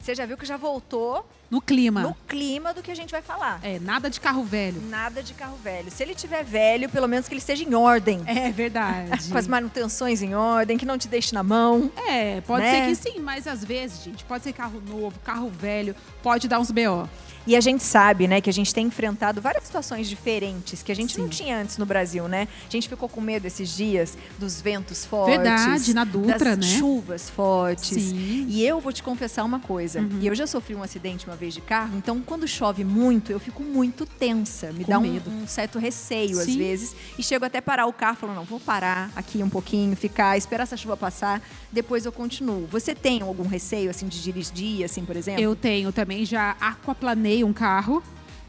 Você já viu que já voltou No clima. no clima do que a gente vai falar. Nada de carro velho. Nada de carro velho. Se ele tiver velho, pelo menos que ele esteja em ordem. É verdade. Com as manutenções em ordem, que não te deixe na mão. Pode né? ser que sim, mas às vezes, gente, pode ser carro novo, carro velho, pode dar uns BO. E a gente sabe, né, que a gente tem enfrentado várias situações diferentes que a gente Sim. não tinha antes no Brasil, né? A gente ficou com medo esses dias dos ventos fortes. Verdade, na Dutra, das né? chuvas fortes. Sim. E eu vou te confessar uma coisa. E eu já sofri um acidente uma vez de carro, então quando chove muito, eu fico muito tensa. Me Com dá medo. um certo receio às Sim. vezes. E chego até parar o carro, falando, não, vou parar aqui um pouquinho, ficar, esperar essa chuva passar, depois eu continuo. Você tem algum receio, assim, de dirigir, assim, por exemplo? Eu tenho também, já aquaplanei um carro.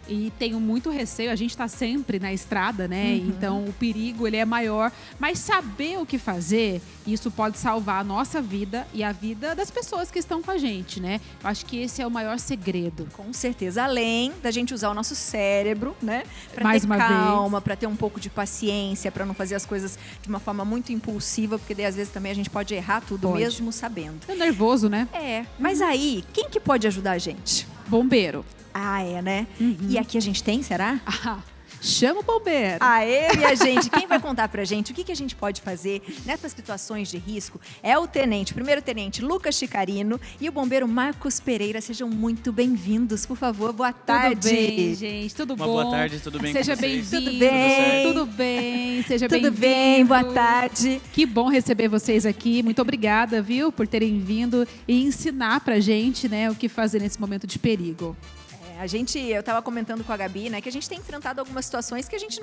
E tenho muito receio, a gente está sempre na estrada, né? Então o perigo ele é maior. Mas saber o que fazer, isso pode salvar a nossa vida e a vida das pessoas que estão com a gente, né? Eu acho que esse é o maior segredo. Com certeza, além da gente usar o nosso cérebro, né? Pra Mais ter uma calma, pra ter um pouco de paciência, pra não fazer as coisas de uma forma muito impulsiva, porque daí às vezes também a gente pode errar tudo Pode. mesmo sabendo. É nervoso, né? Mas aí, quem que pode ajudar a gente? Bombeiro. Ah, é, né? E aqui a gente tem, será? Chama o bombeiro. Aê, minha gente, quem vai contar pra gente o que a gente pode fazer nessas situações de risco é o primeiro tenente Lucas Chicarino e o bombeiro Marcos Pereira. Sejam muito bem-vindos, por favor, boa tarde. Tudo bem, gente? Tudo Uma bom? boa tarde, tudo bem Seja com vocês? bem-vindo. Tudo bem? Tudo bem, seja bem-vindo. Tudo bem, boa tarde. Que bom receber vocês aqui. Muito obrigada, viu, por terem vindo e ensinar pra gente, né, o que fazer nesse momento de perigo. Eu estava comentando com a Gabi, né, que a gente tem enfrentado algumas situações que a gente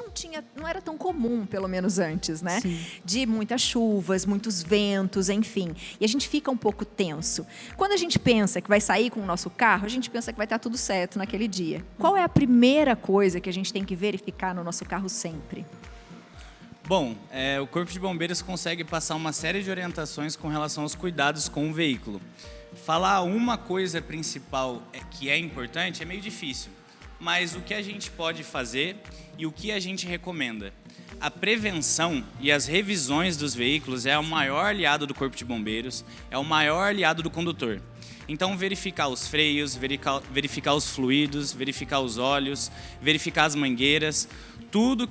não era tão comum, pelo menos antes, né? Sim. De muitas chuvas, muitos ventos, enfim. E a gente fica um pouco tenso. Quando a gente pensa que vai sair com o nosso carro, a gente pensa que vai estar tudo certo naquele dia. Qual é a primeira coisa que a gente tem que verificar no nosso carro sempre? Bom, o Corpo de Bombeiros consegue passar uma série de orientações com relação aos cuidados com o veículo. Falar uma coisa principal que é importante é meio difícil, mas o que a gente pode fazer e o que a gente recomenda? A prevenção e as revisões dos veículos é o maior aliado do Corpo de Bombeiros, é o maior aliado do condutor. Então, verificar os freios, verificar os fluidos, verificar os óleos, verificar as mangueiras, tudo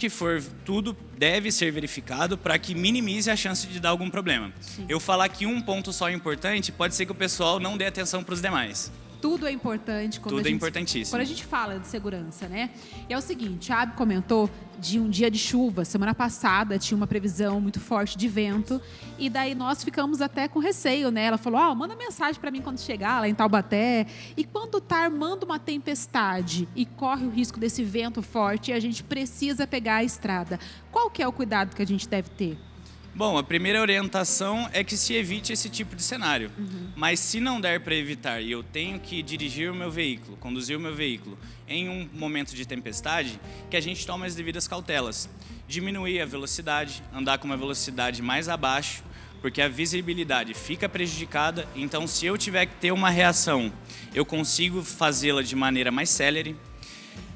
deve ser verificado para que minimize a chance de dar algum problema. Sim. Eu falar que um ponto só é importante, pode ser que o pessoal não dê atenção para os demais. Tudo é importante quando Tudo é importantíssimo. Quando a gente fala de segurança, né? E é o seguinte, a Abby comentou de um dia de chuva. Semana passada tinha uma previsão muito forte de vento e daí nós ficamos até com receio, né? Ela falou, manda mensagem para mim quando chegar lá em Taubaté. E quando tá armando uma tempestade e corre o risco desse vento forte, a gente precisa pegar a estrada. Qual que é o cuidado que a gente deve ter? Bom, a primeira orientação é que se evite esse tipo de cenário. Mas se não der para evitar e eu tenho que dirigir o meu veículo, conduzir o meu veículo em um momento de tempestade, que a gente tome as devidas cautelas. Diminuir a velocidade, andar com uma velocidade mais abaixo, porque a visibilidade fica prejudicada. Então, se eu tiver que ter uma reação, eu consigo fazê-la de maneira mais célere.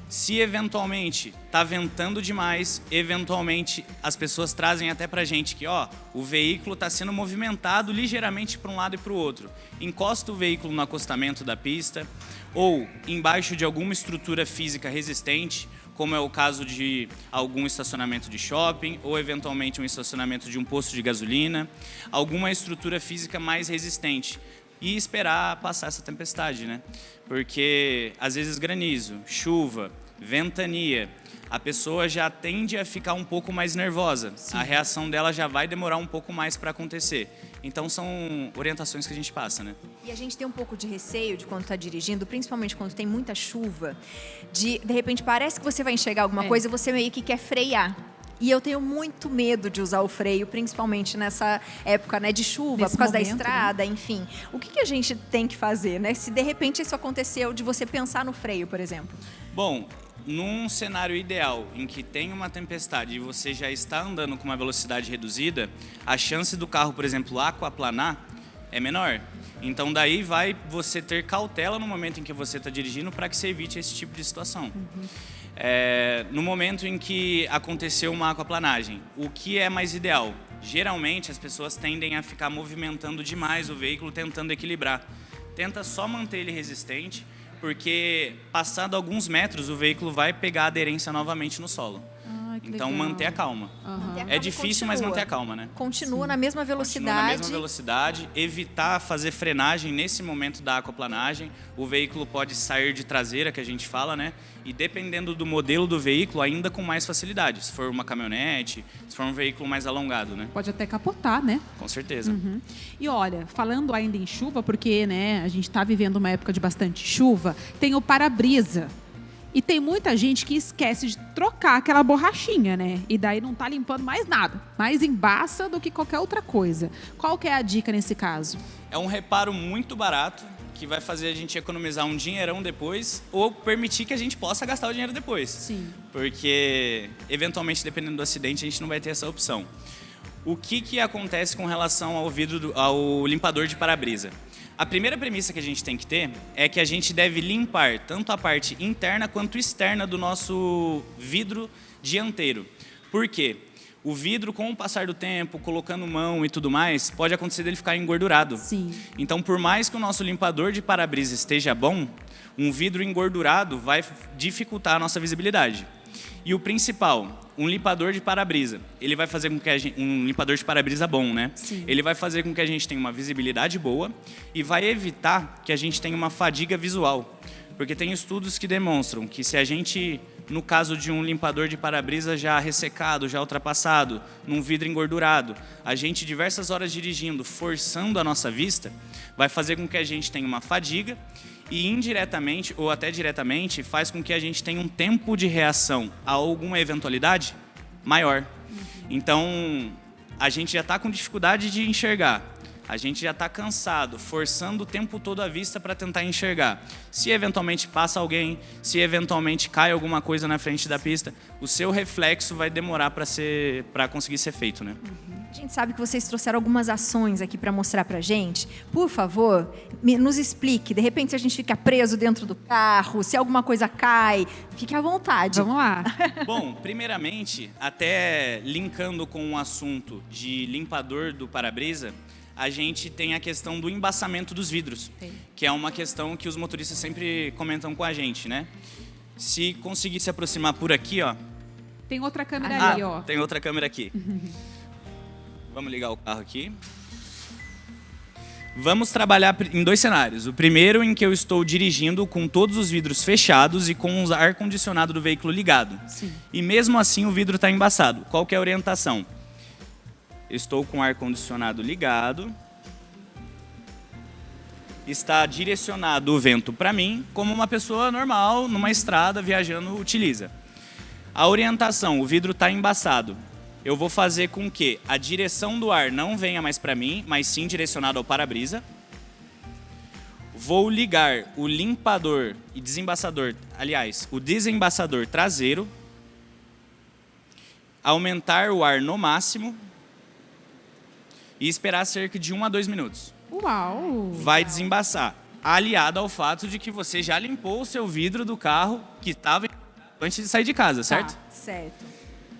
Se eventualmente está ventando demais, eventualmente as pessoas trazem até para a gente que o veículo está sendo movimentado ligeiramente para um lado e para o outro. Encosta o veículo no acostamento da pista ou embaixo de alguma estrutura física resistente, como é o caso de algum estacionamento de shopping ou eventualmente um estacionamento de um posto de gasolina, alguma estrutura física mais resistente. E esperar passar essa tempestade, né? Porque às vezes granizo, chuva, ventania, a pessoa já tende a ficar um pouco mais nervosa. Sim. A reação dela já vai demorar um pouco mais para acontecer. Então são orientações que a gente passa, né? E a gente tem um pouco de receio de quando está dirigindo, principalmente quando tem muita chuva, de repente parece que você vai enxergar alguma coisa e você meio que quer frear. E eu tenho muito medo de usar o freio, principalmente nessa época, né, de chuva, Nesse por causa momento, da estrada, enfim. O que a gente tem que fazer, né? Se de repente isso aconteceu, de você pensar no freio, por exemplo. Bom, num cenário ideal em que tem uma tempestade e você já está andando com uma velocidade reduzida, a chance do carro, por exemplo, aquaplanar é menor. Então daí vai você ter cautela no momento em que você está dirigindo para que você evite esse tipo de situação. No momento em que aconteceu uma aquaplanagem, o que é mais ideal? Geralmente as pessoas tendem a ficar movimentando demais o veículo, tentando equilibrar. tenta só manter ele resistente, porque passado alguns metros o veículo vai pegar aderência novamente no solo. Então, legal. manter a calma. É difícil, mas manter a calma, né? Continua na mesma velocidade. Continua na mesma velocidade, evitar fazer frenagem nesse momento da aquaplanagem. O veículo pode sair de traseira, que a gente fala, né? E dependendo do modelo do veículo, ainda com mais facilidade. Se for uma caminhonete, se for um veículo mais alongado, né? Pode até capotar, né? Com certeza. E olha, falando ainda em chuva, porque né, a gente está vivendo uma época de bastante chuva, tem o para-brisa. E tem muita gente que esquece de trocar aquela borrachinha, né? E daí não tá limpando mais nada. Mais embaça do que qualquer outra coisa. Qual que é a dica nesse caso? É um reparo muito barato, que vai fazer a gente economizar um dinheirão depois, ou permitir que a gente possa gastar o dinheiro depois. Sim. Porque, eventualmente, dependendo do acidente, a gente não vai ter essa opção. O que acontece com relação ao ao limpador de para-brisa? A primeira premissa que a gente tem que ter é que a gente deve limpar tanto a parte interna quanto externa do nosso vidro dianteiro. Por quê? O vidro, com o passar do tempo, colocando mão e tudo mais, pode acontecer dele ficar engordurado. Sim. Então, por mais que o nosso limpador de para-brisa esteja bom, um vidro engordurado vai dificultar a nossa visibilidade. E o principal, um limpador de para-brisa, ele vai fazer com que um limpador de para-brisa bom, né? Sim. Ele vai fazer com que a gente tenha uma visibilidade boa e vai evitar que a gente tenha uma fadiga visual. Porque tem estudos que demonstram que se a gente, no caso de um limpador de para-brisa já ressecado, já ultrapassado, num vidro engordurado, a gente diversas horas dirigindo, forçando a nossa vista, vai fazer com que a gente tenha uma fadiga e indiretamente ou até diretamente faz com que a gente tenha um tempo de reação a alguma eventualidade maior. Então, a gente já está com dificuldade de enxergar. A gente já está cansado, forçando o tempo todo a vista para tentar enxergar. Se eventualmente passa alguém, se eventualmente cai alguma coisa na frente da pista, o seu reflexo vai demorar para conseguir ser feito, né? A gente sabe que vocês trouxeram algumas ações aqui para mostrar para a gente. Por favor, nos explique. De repente, se a gente fica preso dentro do carro, se alguma coisa cai, fique à vontade. Vamos lá. Bom, primeiramente, até linkando com o assunto de limpador do para-brisa, a gente tem a questão do embaçamento dos vidros, que é uma questão que os motoristas sempre comentam com a gente, né? Se conseguir se aproximar por aqui, ó. Tem outra câmera ali, ó. Tem outra câmera aqui. Vamos ligar o carro aqui. Vamos trabalhar em dois cenários. O primeiro em que eu estou dirigindo com todos os vidros fechados e com o ar-condicionado do veículo ligado. Sim. E mesmo assim o vidro está embaçado. Qual que é a orientação? Estou com o ar-condicionado ligado. Está direcionado o vento para mim, como uma pessoa normal, numa estrada, viajando, utiliza. A orientação, o vidro está embaçado. Eu vou fazer com que a direção do ar não venha mais para mim, mas sim direcionado ao para-brisa. Vou ligar o limpador e desembaçador, aliás, o desembaçador traseiro. Aumentar o ar no máximo. E esperar cerca de 1 a 2 minutos. Uau! Vai desembaçar. Aliado ao fato de que você já limpou o seu vidro do carro que estava antes de sair de casa, certo? Certo.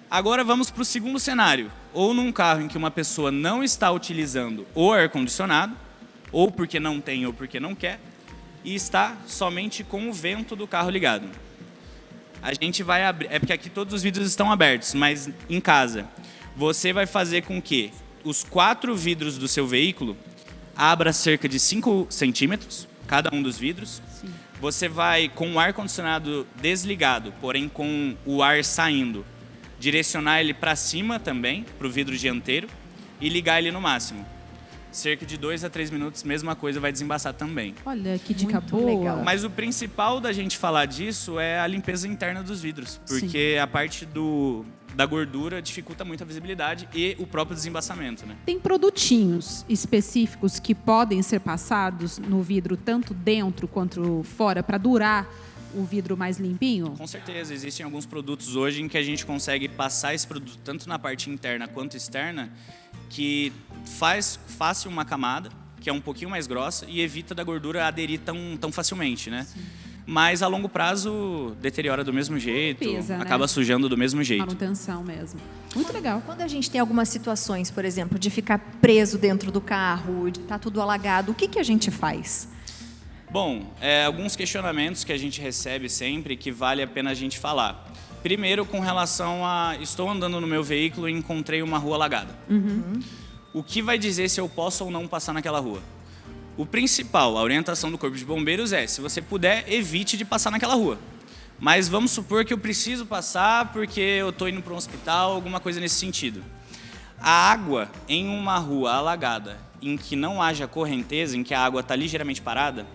Agora vamos para o segundo cenário. Ou num carro em que uma pessoa não está utilizando o ar-condicionado, ou porque não tem ou porque não quer, e está somente com o vento do carro ligado. A gente vai abrir... É porque aqui todos os vidros estão abertos, mas em casa. Você vai fazer com que os 4 vidros do seu veículo abra cerca de 5 centímetros, cada um dos vidros. Sim. Você vai, com o ar-condicionado desligado, porém com o ar saindo, direcionar ele para cima também, para o vidro dianteiro, e ligar ele no máximo. Cerca de 2 a 3 minutos, mesma coisa, vai desembaçar também. Olha, que dica Muito boa. legal. Mas o principal da gente falar disso é a limpeza interna dos vidros, porque a parte da gordura dificulta muito a visibilidade e o próprio desembaçamento, né? Tem produtinhos específicos que podem ser passados no vidro, tanto dentro quanto fora, para durar o vidro mais limpinho? Com certeza, existem alguns produtos hoje em que a gente consegue passar esse produto tanto na parte interna quanto externa, que faz fácil uma camada, que é um pouquinho mais grossa, e evita da gordura aderir tão facilmente, né? Sim. Mas a longo prazo deteriora do mesmo jeito, Pesa, né? acaba sujando do mesmo jeito. Manutenção mesmo. Muito legal. Quando a gente tem algumas situações, por exemplo, de ficar preso dentro do carro, de estar tudo alagado, o que a gente faz? Bom, alguns questionamentos que a gente recebe sempre que vale a pena a gente falar. Primeiro, com relação a... Estou andando no meu veículo e encontrei uma rua alagada. O que vai dizer se eu posso ou não passar naquela rua? O principal, a orientação do Corpo de Bombeiros é, se você puder, evite de passar naquela rua. Mas vamos supor que eu preciso passar porque eu estou indo para um hospital, alguma coisa nesse sentido. A água em uma rua alagada, em que não haja correnteza, em que a água está ligeiramente parada,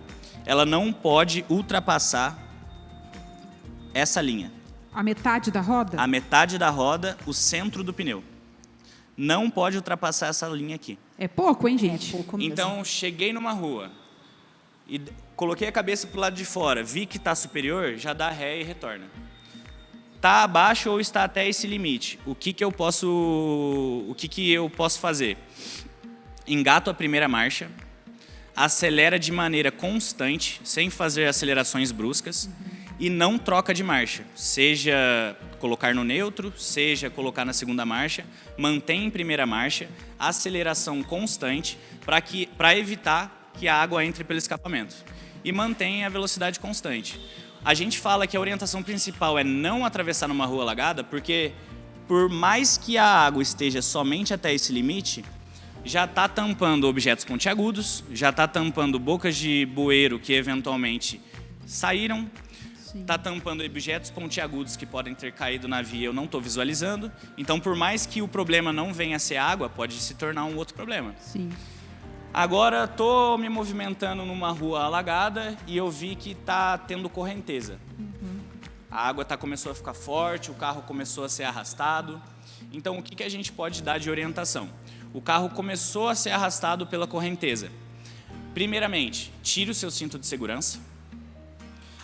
ela não pode ultrapassar essa linha. A metade da roda? A metade da roda, o centro do pneu. Não pode ultrapassar essa linha aqui. É pouco, hein, gente? É pouco mesmo. Então, cheguei numa rua e coloquei a cabeça para o lado de fora, vi que está superior, já dá ré e retorna. Está abaixo ou está até esse limite? O que eu posso fazer? Engato a primeira marcha, acelera de maneira constante, sem fazer acelerações bruscas, e não troca de marcha. Seja colocar no neutro, seja colocar na segunda marcha, mantém em primeira marcha, aceleração constante, para evitar que a água entre pelo escapamento. E mantém a velocidade constante. A gente fala que a orientação principal é não atravessar numa rua alagada, porque por mais que a água esteja somente até esse limite, já está tampando objetos pontiagudos, já está tampando bocas de bueiro que eventualmente saíram, está tampando objetos pontiagudos que podem ter caído na via, eu não estou visualizando. Então, por mais que o problema não venha a ser água, pode se tornar um outro problema. Sim. Agora, estou me movimentando numa rua alagada e eu vi que está tendo correnteza. A água começou a ficar forte, o carro começou a ser arrastado. Então, o que a gente pode dar de orientação? O carro começou a ser arrastado pela correnteza. Primeiramente, tire o seu cinto de segurança.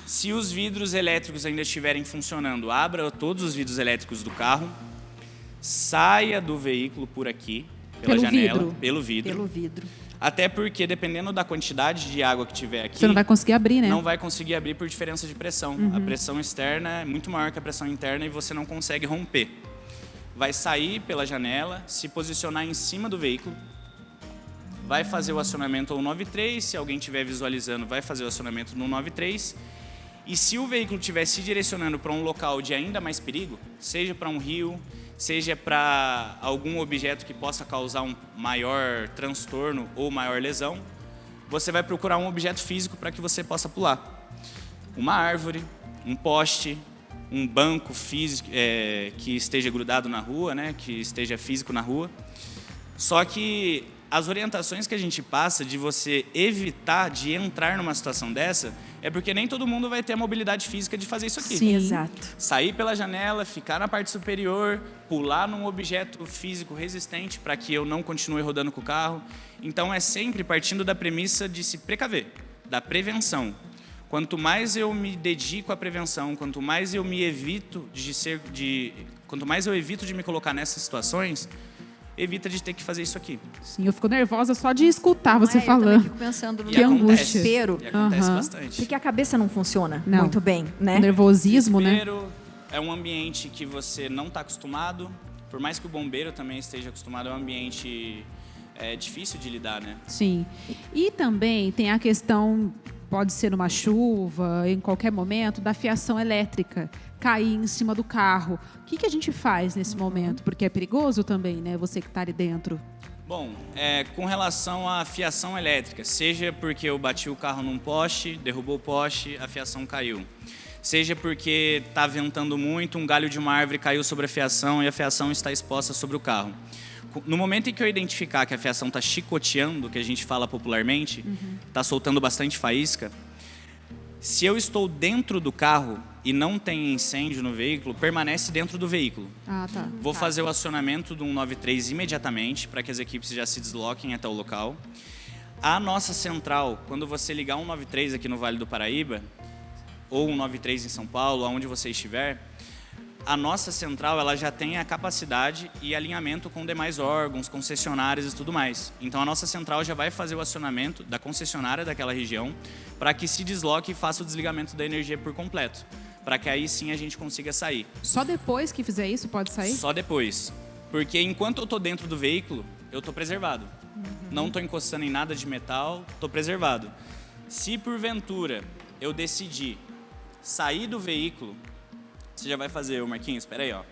Se os vidros elétricos ainda estiverem funcionando, abra todos os vidros elétricos do carro. Saia do veículo por aqui, pela janela, pelo vidro. Até porque, dependendo da quantidade de água que tiver aqui... Você não vai conseguir abrir, né? Não vai conseguir abrir por diferença de pressão. A pressão externa é muito maior que a pressão interna e você não consegue romper. Vai sair pela janela, se posicionar em cima do veículo, vai fazer o acionamento ao 93, se alguém estiver visualizando, vai fazer o acionamento no 93. E se o veículo estiver se direcionando para um local de ainda mais perigo, seja para um rio, seja para algum objeto que possa causar um maior transtorno ou maior lesão, você vai procurar um objeto físico para que você possa pular. Uma árvore, um poste, um banco físico que esteja grudado na rua, né, que esteja físico na rua. Só que as orientações que a gente passa de você evitar de entrar numa situação dessa é porque nem todo mundo vai ter a mobilidade física de fazer isso aqui. Sim. Exato. Sair pela janela, ficar na parte superior, pular num objeto físico resistente para que eu não continue rodando com o carro. Então é sempre partindo da premissa de se precaver, da prevenção. Quanto mais eu me dedico à prevenção, quanto mais eu evito de me colocar nessas situações, evita de ter que fazer isso aqui. Sim, eu fico nervosa só de escutar você Eu também falando. fico pensando no Que angústia. desespero. E acontece bastante. Porque a cabeça não funciona Não. muito bem, né? O nervosismo, né? Desespero é um ambiente que você não está acostumado, por mais que o bombeiro também esteja acostumado, é um ambiente difícil de lidar, né? Sim. E também tem a questão, pode ser numa chuva, em qualquer momento, da fiação elétrica cair em cima do carro. O que a gente faz nesse momento? Porque é perigoso também, né? Você que está ali dentro. Bom, com relação à fiação elétrica, seja porque eu bati o carro num poste, derrubou o poste, a fiação caiu. Seja porque está ventando muito, um galho de uma árvore caiu sobre a fiação e a fiação está exposta sobre o carro. No momento em que eu identificar que a fiação está chicoteando, que a gente fala popularmente, está soltando bastante faísca, se eu estou dentro do carro e não tem incêndio no veículo, permanece dentro do veículo. Ah, tá. Vou fazer o acionamento do 193 imediatamente, para que as equipes já se desloquem até o local. A nossa central, quando você ligar 193 aqui no Vale do Paraíba, ou 193 em São Paulo, aonde você estiver, a nossa central ela já tem a capacidade e alinhamento com demais órgãos, concessionárias e tudo mais. Então a nossa central já vai fazer o acionamento da concessionária daquela região para que se desloque e faça o desligamento da energia por completo, para que aí sim a gente consiga sair. Só depois que fizer isso pode sair? Só depois. Porque enquanto eu estou dentro do veículo, eu estou preservado. Não estou encostando em nada de metal, estou preservado. Se porventura eu decidir sair do veículo, você já vai fazer, Marquinhos, espera aí, ó.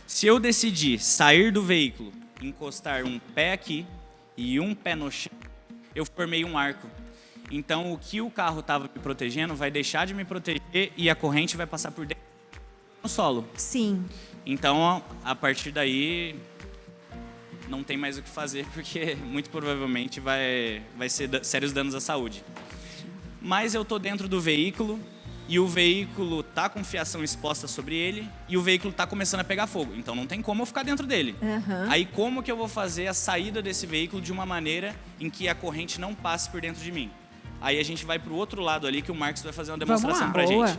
Se eu decidir sair do veículo, encostar um pé aqui e um pé no chão, eu formei um arco. Então, o que o carro estava me protegendo vai deixar de me proteger e a corrente vai passar por dentro do solo. Sim. Então, a partir daí, não tem mais o que fazer, porque muito provavelmente vai ser sérios danos à saúde. Mas eu tô dentro do veículo e o veículo tá com fiação exposta sobre ele e o veículo tá começando a pegar fogo. Então não tem como eu ficar dentro dele. Aí como que eu vou fazer a saída desse veículo de uma maneira em que a corrente não passe por dentro de mim? Aí a gente vai pro outro lado ali que o Marcos vai fazer uma demonstração pra gente.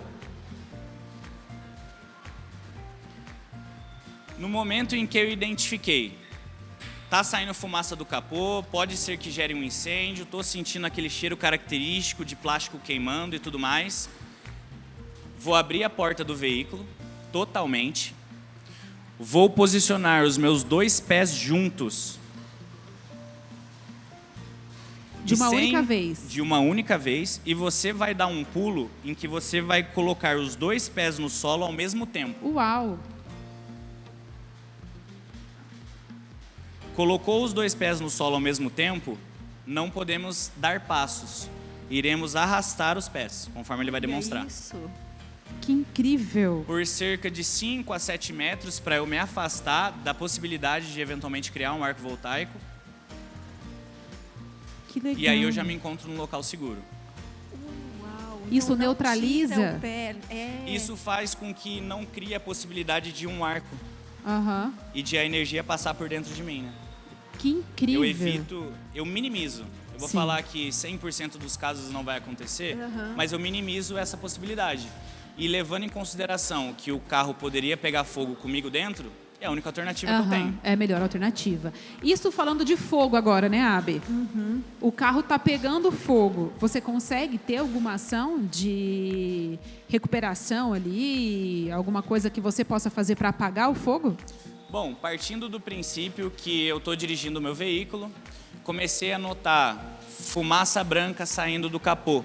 No momento em que eu identifiquei, tá saindo fumaça do capô, pode ser que gere um incêndio, tô sentindo aquele cheiro característico de plástico queimando e tudo mais. Vou abrir a porta do veículo totalmente. Vou posicionar os meus 2 pés juntos. De uma única vez. De uma única vez. E você vai dar um pulo em que você vai colocar os 2 pés no solo ao mesmo tempo. Uau! Colocou os 2 pés no solo ao mesmo tempo, não podemos dar passos. Iremos arrastar os pés, conforme ele vai demonstrar. Isso. Que incrível! Por cerca de 5 a 7 metros, para eu me afastar da possibilidade de eventualmente criar um arco voltaico. Que legal. E aí eu já me encontro num local seguro. Uau, Isso então não neutraliza? tira o pé. Isso faz com que não crie a possibilidade de um arco Aham. e de a energia passar por dentro de mim, né? Que incrível! Eu minimizo. Eu vou Sim. falar que 100% dos casos não vai acontecer, mas eu minimizo essa possibilidade. E levando em consideração que o carro poderia pegar fogo comigo dentro, é a única alternativa que eu tenho. É a melhor alternativa. Isso falando de fogo agora, né, Abi? O carro tá pegando fogo. Você consegue ter alguma ação de recuperação ali? Alguma coisa que você possa fazer para apagar o fogo? Bom, partindo do princípio que eu estou dirigindo o meu veículo, comecei a notar fumaça branca saindo do capô.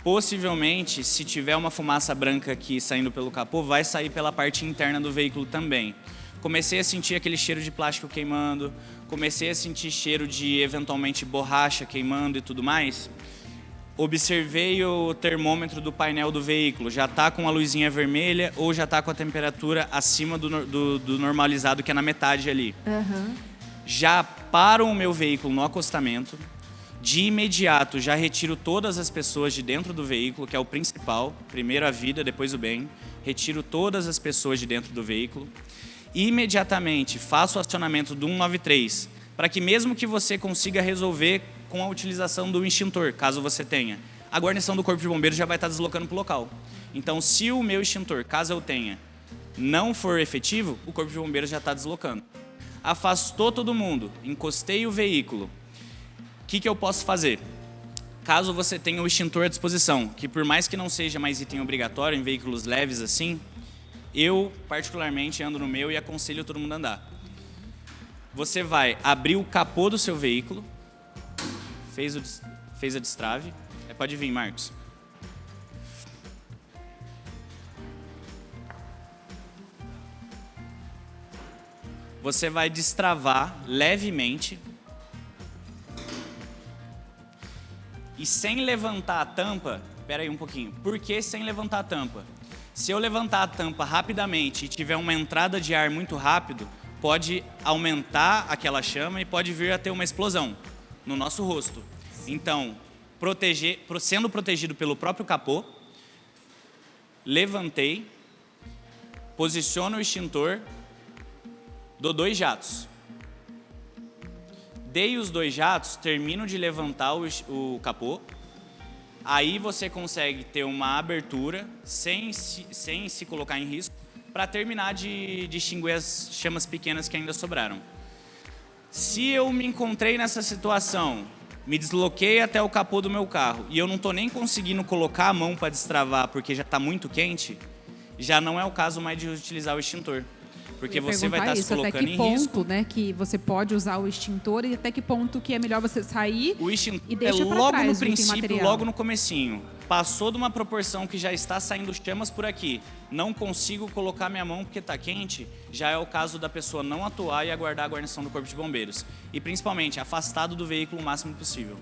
Possivelmente, se tiver uma fumaça branca aqui saindo pelo capô, vai sair pela parte interna do veículo também. Comecei a sentir aquele cheiro de plástico queimando, comecei a sentir cheiro de, eventualmente, borracha queimando e tudo mais. Observei o termômetro do painel do veículo, já está com a luzinha vermelha ou já está com a temperatura acima do normalizado, que é na metade ali. Já paro o meu veículo no acostamento. De imediato, já retiro todas as pessoas de dentro do veículo, que é o principal. Primeiro a vida, depois o bem. Retiro todas as pessoas de dentro do veículo. E imediatamente faço o acionamento do 193, para que mesmo que você consiga resolver com a utilização do extintor, caso você tenha, a guarnição do Corpo de Bombeiros já vai estar deslocando para o local. Então, se o meu extintor, caso eu tenha, não for efetivo, o Corpo de Bombeiros já está deslocando. Afastou todo mundo, encostei o veículo. O que eu posso fazer? Caso você tenha o extintor à disposição, que por mais que não seja mais item obrigatório em veículos leves assim, eu particularmente ando no meu e aconselho todo mundo a andar. Você vai abrir o capô do seu veículo, fez a destrave, pode vir, Marcos. Você vai destravar levemente. E sem levantar a tampa, espera aí um pouquinho. Por que sem levantar a tampa? Se eu levantar a tampa rapidamente e tiver uma entrada de ar muito rápido, pode aumentar aquela chama e pode vir a ter uma explosão no nosso rosto. Então, sendo protegido pelo próprio capô, levantei, posiciono o extintor, dou 2 jatos. Dei os 2 jatos, termino de levantar o capô. Aí você consegue ter uma abertura sem se colocar em risco para terminar de extinguir as chamas pequenas que ainda sobraram. Se eu me encontrei nessa situação, me desloquei até o capô do meu carro e eu não estou nem conseguindo colocar a mão para destravar porque já está muito quente, já não é o caso mais de utilizar o extintor. Porque Eu ia você vai perguntar estar se isso, até colocando que em ponto, risco. né, que você pode usar o extintor e até que ponto que é melhor você sair O extintor e é deixa pra logo trás no o item princípio, material. logo no comecinho. Passou de uma proporção que já está saindo chamas por aqui. Não consigo colocar minha mão porque está quente. Já é o caso da pessoa não atuar e aguardar a guarnição do Corpo de Bombeiros. E principalmente, afastado do veículo o máximo possível.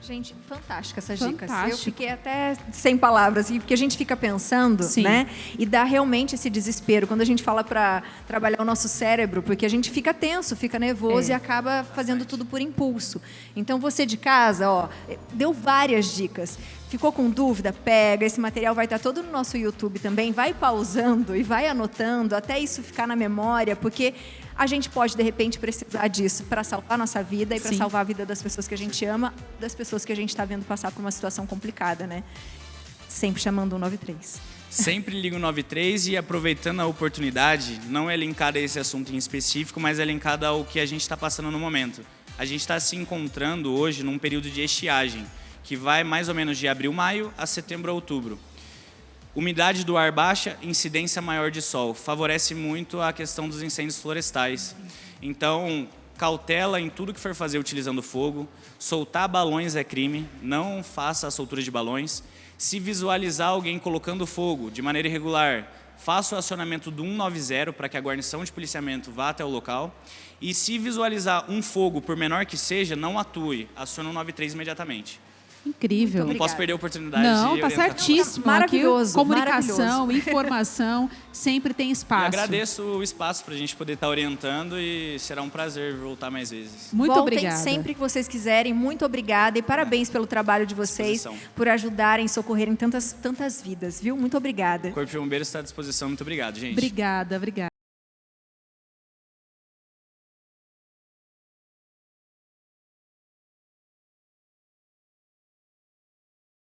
Gente, fantástica essas dicas. Eu Fantástico. fiquei até sem palavras, porque a gente fica pensando, Sim. né? E dá realmente esse desespero quando a gente fala para trabalhar o nosso cérebro, porque a gente fica tenso, fica nervoso e acaba fazendo tudo por impulso. Então você de casa, ó, deu várias dicas. Ficou com dúvida? Pega, esse material vai estar todo no nosso YouTube também. Vai pausando e vai anotando até isso ficar na memória, porque a gente pode, de repente, precisar disso para salvar a nossa vida e para Sim. salvar a vida das pessoas que a gente ama, das pessoas que a gente está vendo passar por uma situação complicada, né? Sempre chamando o 193. Sempre ligo 93 e aproveitando a oportunidade, não é linkada a esse assunto em específico, mas é linkada ao que a gente está passando no momento. A gente está se encontrando hoje num período de estiagem, que vai mais ou menos de abril, maio a setembro a outubro. Umidade do ar baixa, incidência maior de sol. Favorece muito a questão dos incêndios florestais. Então, cautela em tudo que for fazer utilizando fogo. Soltar balões é crime, não faça a soltura de balões. Se visualizar alguém colocando fogo de maneira irregular, faça o acionamento do 190 para que a guarnição de policiamento vá até o local. E se visualizar um fogo, por menor que seja, não atue, acione o 193 imediatamente. Incrível. Não posso perder a oportunidade Não, de tá orientar. certíssimo. Maravilhoso, Aqui, comunicação, maravilhoso. informação, sempre tem E espaço. agradeço o espaço para a gente poder estar orientando e será um prazer voltar mais vezes. Muito Voltem obrigada. sempre que vocês quiserem. Muito obrigada e parabéns pelo trabalho de vocês, Disposição. por ajudarem, socorrerem tantas vidas, viu? Muito obrigada. O Corpo de Bombeiros está à disposição. Muito obrigado, gente. Obrigada, obrigada.